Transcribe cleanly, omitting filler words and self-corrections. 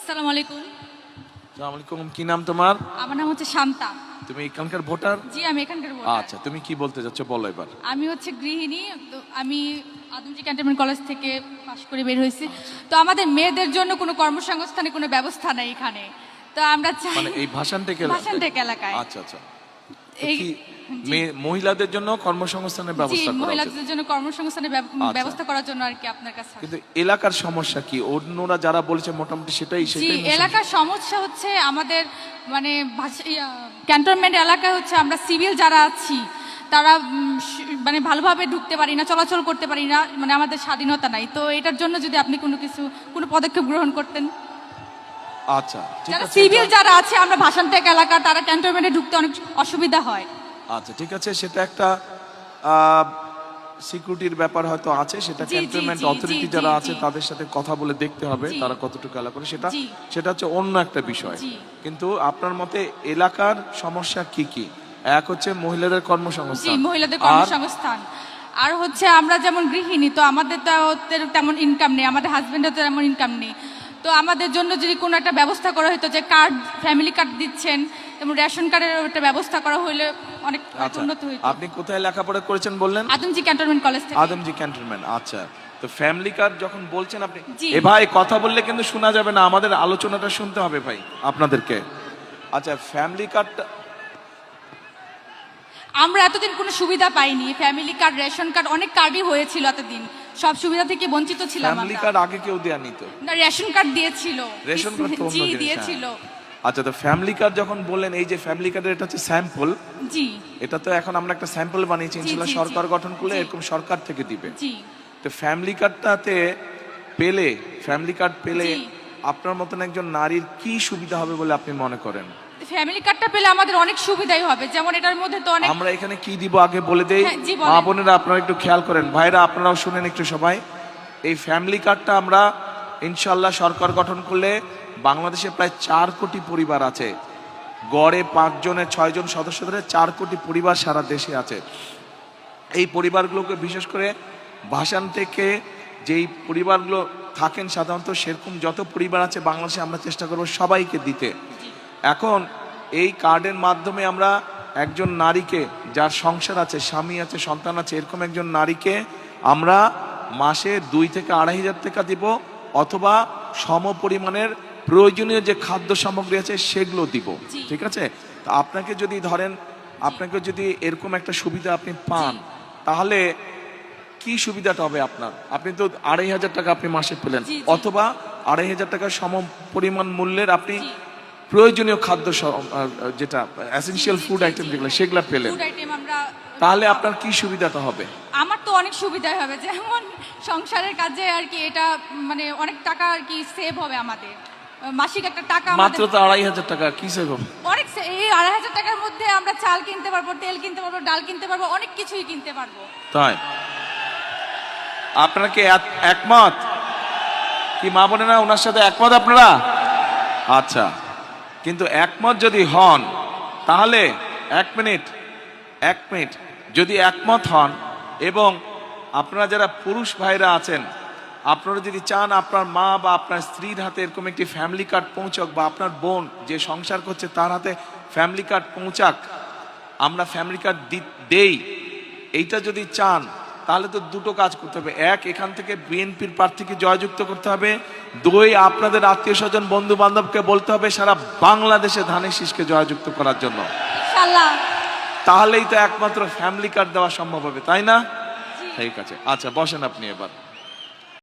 আসসালামু আলাইকুম। আসসালামু আলাইকুম। কি নাম তোমার? আমার নাম হচ্ছে শান্তা। তুমি এখানকার ভোটার? জি, আমি এখানকার ভোটার। আচ্ছা, তুমি কি বলতে যাচ্ছ বলো এবার। আমি হচ্ছে গৃহিণী। তো আমি আদমজী ক্যান্টনমেন্ট কলেজ থেকে পাশ করে বের হয়েছি। তো আমাদের মেয়েদের জন্য কোনো কর্মসংস্থানের কোনো ব্যবস্থা নেই এখানে। তো আমরা চাই মানে এই ভাষানটেক ভাষানটেক এলাকায়। আচ্ছা আচ্ছা। এই কি মহিলাদের জন্য কর্মসংস্থানের জি, ব্যবস্থা করা উচিত? মহিলাদের জন্য কর্মসংস্থানের ব্যবস্থা করার জন্য আর কি আপনার কাছে। কিন্তু এলাকার সমস্যা কি? অন্যরা যারা বলেছে মোটামুটি সেটাই জি, এলাকার সমস্যা হচ্ছে আমাদের মানে ক্যান্টনমেন্ট এলাকায় হচ্ছে আমরা সিভিল যারা আছি তারা মানে ভালোভাবে ঢুকতে পারি না, চলাচল করতে পারি না, মানে আমাদের স্বাধীনতা নাই। তো এটার জন্য যদি আপনি কোনো পদক্ষেপ গ্রহণ করতেন। আচ্ছা ঠিক যারা আছে। সিভিল যারা আছে আমরা ভাষানটেক এলাকা, তারা ক্যান্টনমেন্টে ঢুকতে অনেক অসুবিধা হয়। আচ্ছা ঠিক আছে, সেটা একটা সিকিউরিটির ব্যাপার হয়তো আছে, সেটা ক্যান্টনমেন্ট অথরিটি যারা আছে তাদের সাথে কথা বলে দেখতে হবে তারা কতটুকু এলাকা করে, সেটা হচ্ছে অন্য একটা বিষয়। কিন্তু আপনার মতে এলাকার সমস্যা কি কি? এক হচ্ছে মহিলাদের কর্মসংস্থান। জি, মহিলাদের কর্মসংস্থান। আর হচ্ছে আমরা যেমন গৃহিণী, তো আমাদের তো তেমন ইনকাম নেই, আমাদের হাজবেন্ডের তেমন ইনকাম নেই। তো আমাদের জন্য যদি কোনো একটা ব্যবস্থা করা হতো, যে কার্ড, ফ্যামিলি কার্ড দিচ্ছেন, এবং রেশন কার্ডের একটা ব্যবস্থা করা হলে অনেক উন্নত হতো। আপনি কোথায় লেখাপড়া করেছেন বললেন? আদমজী ক্যান্টনমেন্ট কলেজ থেকে। আদমজী ক্যান্টনমেন্ট, আচ্ছা। তো ফ্যামিলি কার্ড যখন বলছেন আপনি, এ ভাই কথা বললে কিন্তু শোনা যাবে না, আমাদের আলোচনাটা শুনতে হবে ভাই আপনাদেরকে। আচ্ছা, ফ্যামিলি কার্ডটা আমরা এতদিন কোনো সুবিধা পাইনি। ফ্যামিলি কার্ড, রেশন কার্ড, অনেক কার্ডই হয়েছিল এতদিন, সব সুবিধা থেকে বঞ্চিত ছিলাম। ফ্যামিলি কার্ড আগে কেউ দেয়নি তো? না, রেশন কার্ড দিয়েছিল। রেশন কার্ড তো অন্য জি, জিনিস, দিয়েছিল। আচ্ছা, তো ফ্যামিলি কার্ড যখন বললেন, এই যে ফ্যামিলি কার্ডের এটা হচ্ছে স্যাম্পল। জি, এটা তো এখন আমরা একটা স্যাম্পল বানিয়েছি, ইনশাআল্লাহ সরকার গঠন করলে এরকম সরকার থেকে দিবে। জি। তো ফ্যামিলি কার্ডটাতে ফ্যামিলি কার্ড পেলে আপনার মতন একজন নারীর কি সুবিধা হবে বলে আপনি মনে করেন? ফ্যামিলি কার্ডটা পেলে আমাদের অনেক সুবিধাই হবে। যেমন এটার মধ্যে তো অনেক, আমরা এখানে কি দিব আগে বলে দেই। জি, বলেন। মা বোনেরা আপনারা একটু খেয়াল করেন, ভাইরা আপনারাও শুনেন একটু সবাই। এই ফ্যামিলি কার্ডটা আমরা ইনশাআল্লাহ সরকার গঠন করলে বাংলাদেশে প্রায় 4 কোটি পরিবার আছে, গড়ে 5 জনের 6 জন সদস্য ধরে 4 কোটি পরিবার সারা দেশে আছে। এই পরিবারগুলোকে বিশেষ করে ভাষান থেকে যেই পরিবারগুলো থাকেন সাধারণত, সেরকম যত পরিবার আছে বাংলাদেশে আমরা চেষ্টা করব সবাইকে দিতে। এখন এই কার্ডের মাধ্যমে আমরা একজন নারীকে, যার সংসার আছে, স্বামী আছে, সন্তান আছে, এরকম একজন নারীকে আমরা মাসে 2 থেকে 2,500 টাকা দিব, অথবা সম পরিমাণের প্রয়োজনীয় যে খাদ্য সামগ্রী আছে সেগুলো দিব। ঠিক আছে? তো আপনাকে যদি ধরেন, আপনাকে যদি এরকম একটা সুবিধা আপনি পান, তাহলে কি সুবিধাটা হবে আপনার? আপনি তো 2,500 টাকা আপনি মাসে পেলেন, অথবা 2,500 টাকার সম পরিমাণ মূল্যের আপনি প্রয়োজনীয় খাদ্য, যেটা এসেনশিয়াল ফুড আইটেম যেগুলো, সেগুলো পেলেন। তাহলে আপনার কি সুবিধাটা হবে? আমার তো অনেক সুবিধাই হবে। যেমন সংসারের কাজে আর কি, এটা মানে অনেক টাকা আর কি সেভ হবে আমাদের। মাসিক একটা টাকা, মাত্র তো 2,500 টাকা, কি সেভ হবে? অনেক। এই 2,500 টাকার মধ্যে আমরা চাল কিনতে পারবো, তেল কিনতে পারবো, ডাল কিনতে পারবো, অনেক কিছুই কিনতে পারবো। তাই আপনারা কি একমত? কি মা বোনেরা ওনার সাথে একমত আপনারা? আচ্ছা, কিন্তু একমত যদি হন তাহলে এক মিনিট যদি একমত হন, এবং আপনারা যারা পুরুষ ভাইরা আছেন, আপনারা যদি চান আপনার মা বা আপনার স্ত্রীর হাতে এরকম একটি ফ্যামিলি কার্ড পৌঁছক, বা আপনার বোন যে সংসার করছে তার হাতে ফ্যামিলি কার্ড পৌঁছাক, আমরা ফ্যামিলি কার্ড দেই, এইটা যদি চান, তাহলে তো দুটো কাজ করতে হবে। এক, এখান থেকে বিএনপির প্রার্থীকে জয়যুক্ত করতে হবে। 2, আপনাদের আত্মীয় স্বজন, বন্ধু বান্ধবকে বলতে হবে সারা বাংলাদেশে ধানের শীষকে জয়যুক্ত করার জন্য। ইনশাআল্লাহ। তাহলেই তো একমাত্র ফ্যামিলি কার্ড দেওয়া সম্ভব হবে, তাই না? ঠিক আছে, আচ্ছা বসেন আপনি এবার।